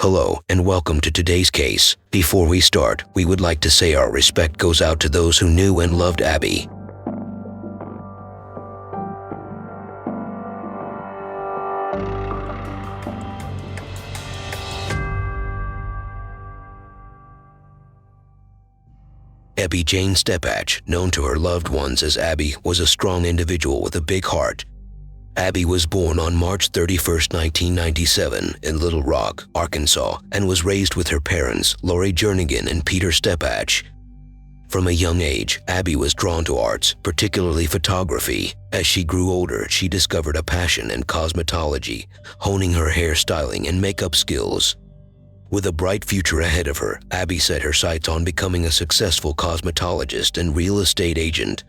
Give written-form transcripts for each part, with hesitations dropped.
Hello and welcome to today's case. Before we start, we would like to say our respect goes out to those who knew and loved Abby. Ebby Jane Steppach, known to her loved ones as Abby, was a strong individual with a big heart. Abby was born on March 31, 1997 in Little Rock, Arkansas, and was raised with her parents, Lori Jernigan and Peter Steppach. From a young age, Abby was drawn to arts, particularly photography. As she grew older, she discovered a passion in cosmetology, honing her hairstyling and makeup skills. With a bright future ahead of her, Abby set her sights on becoming a successful cosmetologist and real estate agent.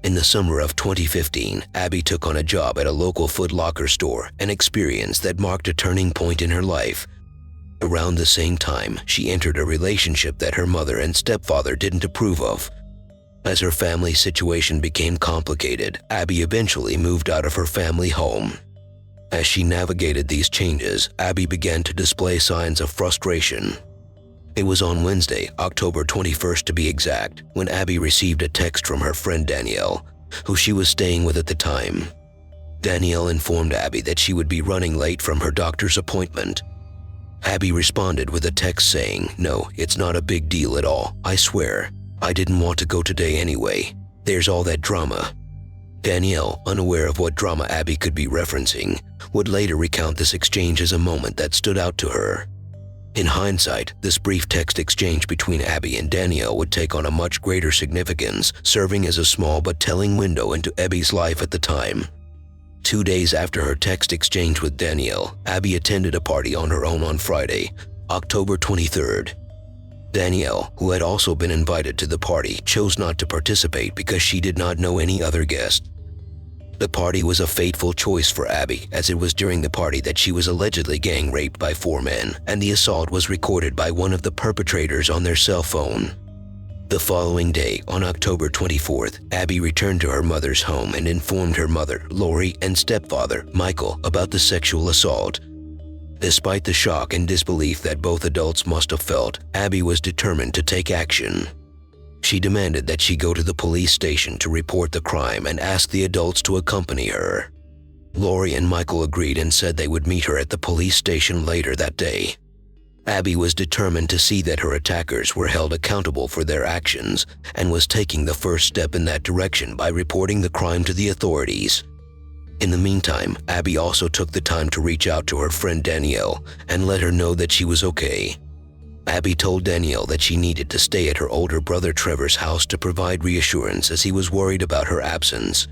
In the summer of 2015, Abby took on a job at a local Foot Locker store, an experience that marked a turning point in her life. Around the same time, she entered a relationship that her mother and stepfather didn't approve of. As her family situation became complicated, Abby eventually moved out of her family home. As she navigated these changes, Abby began to display signs of frustration. It was on Wednesday, October 21st to be exact, when Abby received a text from her friend Danielle, who she was staying with at the time. Danielle informed Abby that she would be running late from her doctor's appointment. Abby responded with a text saying, "No, it's not a big deal at all, I swear. I didn't want to go today anyway. There's all that drama." Danielle, unaware of what drama Abby could be referencing, would later recount this exchange as a moment that stood out to her. In hindsight, this brief text exchange between Abby and Danielle would take on a much greater significance, serving as a small but telling window into Abby's life at the time. 2 days after her text exchange with Danielle, Abby attended a party on her own on Friday, October 23rd. Danielle, who had also been invited to the party, chose not to participate because she did not know any other guests. The party was a fateful choice for Abby, as it was during the party that she was allegedly gang raped by 4 men, and the assault was recorded by one of the perpetrators on their cell phone. The following day, on October 24th, Abby returned to her mother's home and informed her mother, Lori, and stepfather, Michael, about the sexual assault. Despite the shock and disbelief that both adults must have felt, Abby was determined to take action. She demanded that she go to the police station to report the crime and ask the adults to accompany her. Lori and Michael agreed and said they would meet her at the police station later that day. Abby was determined to see that her attackers were held accountable for their actions and was taking the first step in that direction by reporting the crime to the authorities. In the meantime, Abby also took the time to reach out to her friend Danielle and let her know that she was okay. Abby told Danielle that she needed to stay at her older brother Trevor's house to provide reassurance as he was worried about her absence.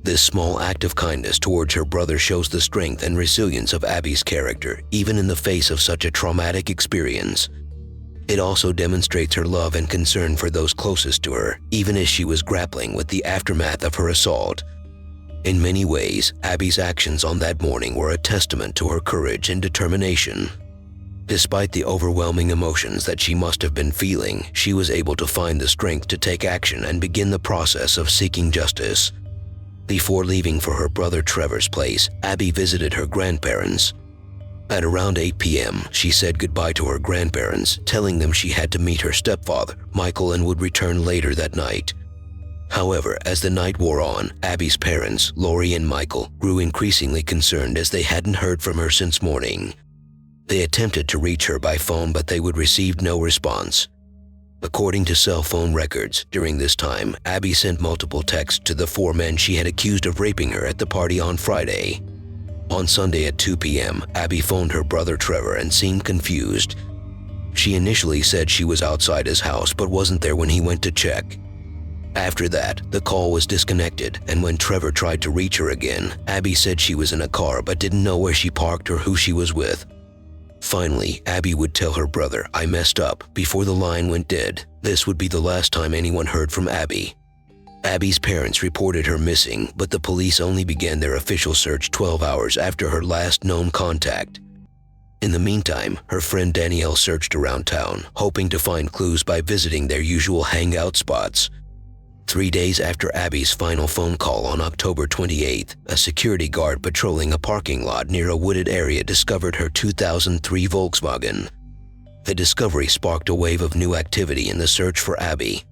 This small act of kindness towards her brother shows the strength and resilience of Abby's character, even in the face of such a traumatic experience. It also demonstrates her love and concern for those closest to her, even as she was grappling with the aftermath of her assault. In many ways, Abby's actions on that morning were a testament to her courage and determination. Despite the overwhelming emotions that she must have been feeling, she was able to find the strength to take action and begin the process of seeking justice. Before leaving for her brother Trevor's place, Abby visited her grandparents. At around 8 p.m., she said goodbye to her grandparents, telling them she had to meet her stepfather, Michael, and would return later that night. However, as the night wore on, Abby's parents, Lori and Michael, grew increasingly concerned as they hadn't heard from her since morning. They attempted to reach her by phone, but they would receive no response. According to cell phone records, during this time, Abby sent multiple texts to the 4 men she had accused of raping her at the party on Friday. On Sunday at 2 p.m., Abby phoned her brother Trevor and seemed confused. She initially said she was outside his house but wasn't there when he went to check. After that, the call was disconnected, and when Trevor tried to reach her again, Abby said she was in a car but didn't know where she parked or who she was with. Finally, Abby would tell her brother, "I messed up," before the line went dead. This would be the last time anyone heard from Abby. Abby's parents reported her missing, but the police only began their official search 12 hours after her last known contact. In the meantime, her friend Danielle searched around town, hoping to find clues by visiting their usual hangout spots. 3 days after Abby's final phone call on October 28th, a security guard patrolling a parking lot near a wooded area discovered her 2003 Volkswagen. The discovery sparked a wave of new activity in the search for Abby.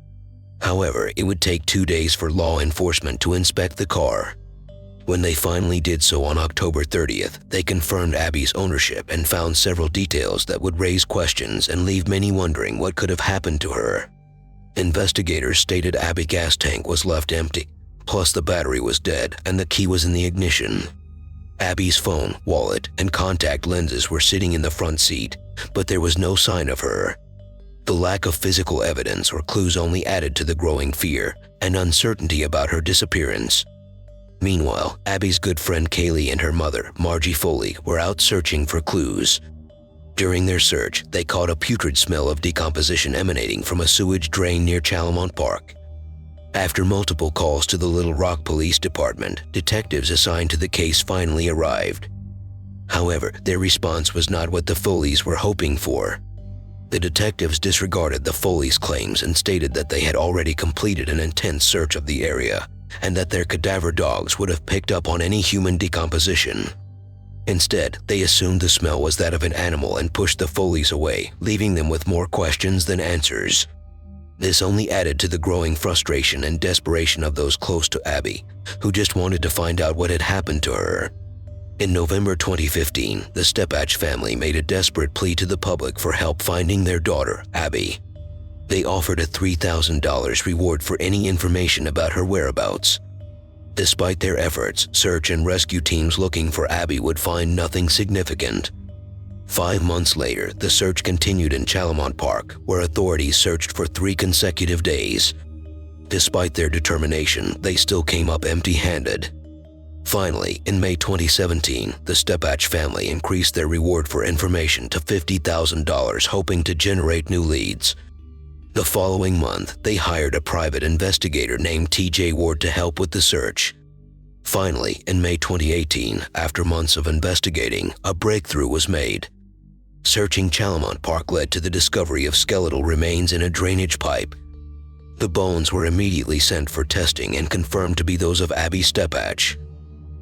However, it would take 2 days for law enforcement to inspect the car. When they finally did so on October 30th, they confirmed Abby's ownership and found several details that would raise questions and leave many wondering what could have happened to her. Investigators stated Abby's gas tank was left empty, plus the battery was dead and the key was in the ignition. Abby's phone, wallet, and contact lenses were sitting in the front seat, but there was no sign of her. The lack of physical evidence or clues only added to the growing fear and uncertainty about her disappearance. Meanwhile, Abby's good friend Kaylee and her mother, Margie Foley, were out searching for clues. During their search, they caught a putrid smell of decomposition emanating from a sewage drain near Chalamont Park. After multiple calls to the Little Rock Police Department, detectives assigned to the case finally arrived. However, their response was not what the Foleys were hoping for. The detectives disregarded the Foleys' claims and stated that they had already completed an intense search of the area and that their cadaver dogs would have picked up on any human decomposition. Instead, they assumed the smell was that of an animal and pushed the Foleys away, leaving them with more questions than answers. This only added to the growing frustration and desperation of those close to Abby, who just wanted to find out what had happened to her. In November 2015, the Steppach family made a desperate plea to the public for help finding their daughter, Abby. They offered a $3,000 reward for any information about her whereabouts. Despite their efforts, search and rescue teams looking for Abby would find nothing significant. 5 months later, the search continued in Chalamont Park, where authorities searched for 3 consecutive days. Despite their determination, they still came up empty-handed. Finally, in May 2017, the Steppach family increased their reward for information to $50,000, hoping to generate new leads. The following month, they hired a private investigator named TJ Ward to help with the search. Finally, in May 2018, after months of investigating, a breakthrough was made. Searching Chalamont Park led to the discovery of skeletal remains in a drainage pipe. The bones were immediately sent for testing and confirmed to be those of Ebby Steppach.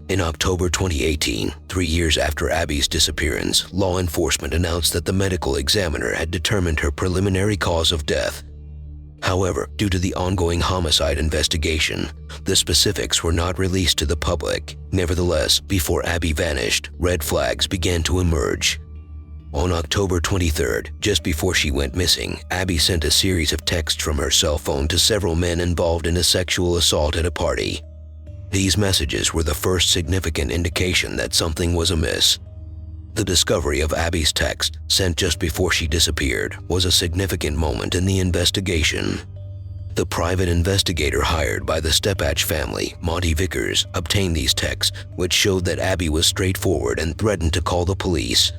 In October 2018, 3 years after Abby's disappearance, law enforcement announced that the medical examiner had determined her preliminary cause of death. However, due to the ongoing homicide investigation, the specifics were not released to the public. Nevertheless, before Abby vanished, red flags began to emerge. On October 23rd, just before she went missing, Abby sent a series of texts from her cell phone to several men involved in a sexual assault at a party. These messages were the first significant indication that something was amiss. The discovery of Abby's text, sent just before she disappeared, was a significant moment in the investigation. The private investigator hired by the Steppach family, Monty Vickers, obtained these texts, which showed that Abby was straightforward and threatened to call the police.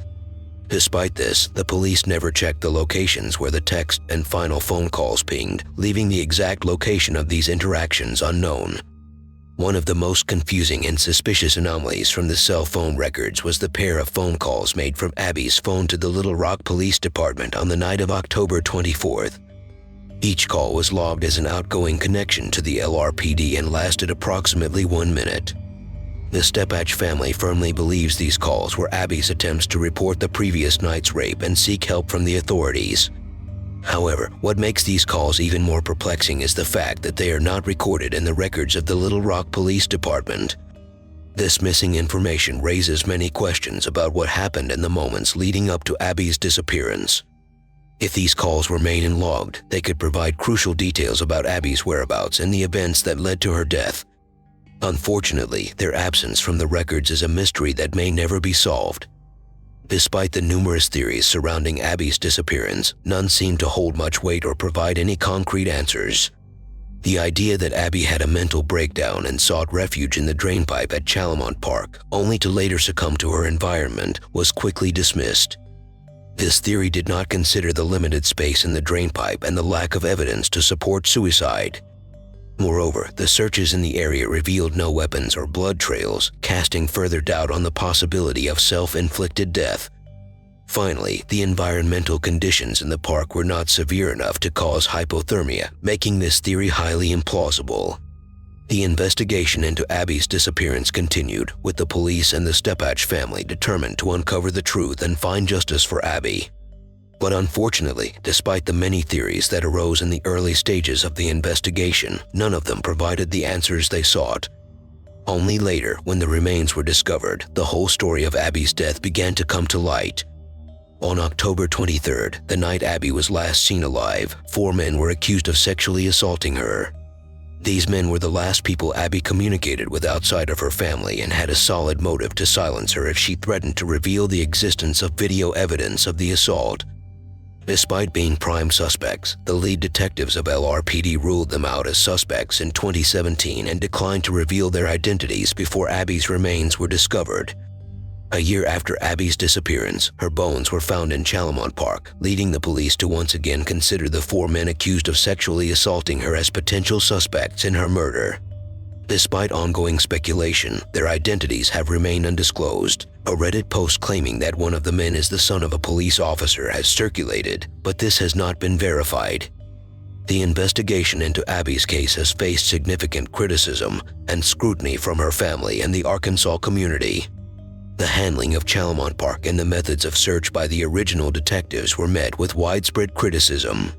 Despite this, the police never checked the locations where the text and final phone calls pinged, leaving the exact location of these interactions unknown. One of the most confusing and suspicious anomalies from the cell phone records was the pair of phone calls made from Abby's phone to the Little Rock Police Department on the night of October 24th. Each call was logged as an outgoing connection to the LRPD and lasted approximately 1 minute. The Steppach family firmly believes these calls were Abby's attempts to report the previous night's rape and seek help from the authorities. However, what makes these calls even more perplexing is the fact that they are not recorded in the records of the Little Rock Police Department. This missing information raises many questions about what happened in the moments leading up to Abby's disappearance. If these calls were made and logged, they could provide crucial details about Abby's whereabouts and the events that led to her death. Unfortunately, their absence from the records is a mystery that may never be solved. Despite the numerous theories surrounding Abby's disappearance, none seem to hold much weight or provide any concrete answers. The idea that Abby had a mental breakdown and sought refuge in the drainpipe at Chalamont Park, only to later succumb to her environment, was quickly dismissed. This theory did not consider the limited space in the drainpipe and the lack of evidence to support suicide. Moreover, the searches in the area revealed no weapons or blood trails, casting further doubt on the possibility of self-inflicted death. Finally, the environmental conditions in the park were not severe enough to cause hypothermia, making this theory highly implausible. The investigation into Abby's disappearance continued, with the police and the Steppach family determined to uncover the truth and find justice for Abby. But unfortunately, despite the many theories that arose in the early stages of the investigation, none of them provided the answers they sought. Only later, when the remains were discovered, the whole story of Abby's death began to come to light. On October 23rd, the night Abby was last seen alive, 4 men were accused of sexually assaulting her. These men were the last people Abby communicated with outside of her family and had a solid motive to silence her if she threatened to reveal the existence of video evidence of the assault. Despite being prime suspects, the lead detectives of LRPD ruled them out as suspects in 2017 and declined to reveal their identities before Abby's remains were discovered. A year after Abby's disappearance, her bones were found in Chalamont Park, leading the police to once again consider the 4 men accused of sexually assaulting her as potential suspects in her murder. Despite ongoing speculation, their identities have remained undisclosed. A Reddit post claiming that one of the men is the son of a police officer has circulated, but this has not been verified. The investigation into Abby's case has faced significant criticism and scrutiny from her family and the Arkansas community. The handling of Chalamont Park and the methods of search by the original detectives were met with widespread criticism.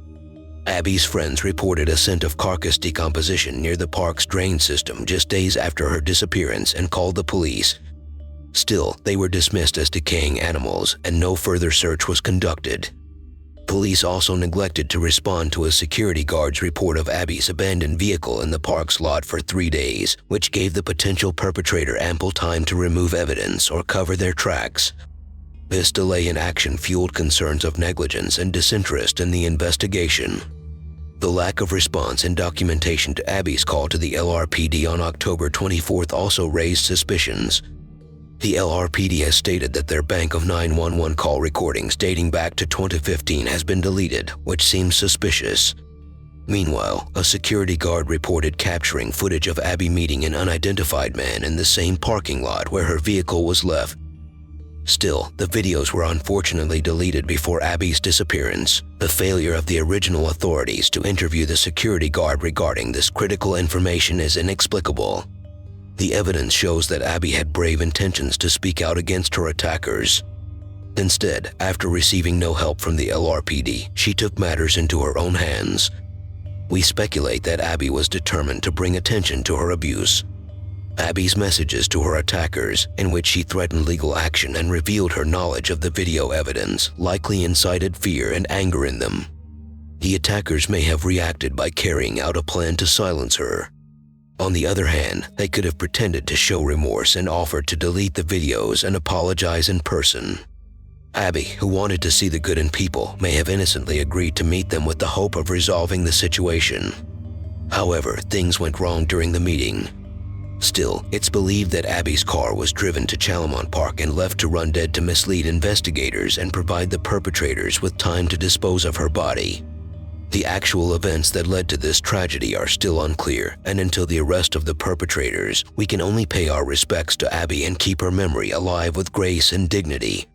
Abby's friends reported a scent of carcass decomposition near the park's drain system just days after her disappearance and called the police. Still, they were dismissed as decaying animals and no further search was conducted. Police also neglected to respond to a security guard's report of Abby's abandoned vehicle in the park's lot for 3 days, which gave the potential perpetrator ample time to remove evidence or cover their tracks. This delay in action fueled concerns of negligence and disinterest in the investigation. The lack of response and documentation to Abby's call to the LRPD on October 24th also raised suspicions. The LRPD has stated that their bank of 911 call recordings dating back to 2015 has been deleted, which seems suspicious. Meanwhile, a security guard reported capturing footage of Abby meeting an unidentified man in the same parking lot where her vehicle was left. Still, the videos were unfortunately deleted before Abby's disappearance. The failure of the original authorities to interview the security guard regarding this critical information is inexplicable. The evidence shows that Abby had brave intentions to speak out against her attackers. Instead, after receiving no help from the LRPD, she took matters into her own hands. We speculate that Abby was determined to bring attention to her abuse. Abby's messages to her attackers, in which she threatened legal action and revealed her knowledge of the video evidence, likely incited fear and anger in them. The attackers may have reacted by carrying out a plan to silence her. On the other hand, they could have pretended to show remorse and offered to delete the videos and apologize in person. Abby, who wanted to see the good in people, may have innocently agreed to meet them with the hope of resolving the situation. However, things went wrong during the meeting. Still, it's believed that Abby's car was driven to Chalamont Park and left to run dead to mislead investigators and provide the perpetrators with time to dispose of her body. The actual events that led to this tragedy are still unclear, and until the arrest of the perpetrators, we can only pay our respects to Abby and keep her memory alive with grace and dignity.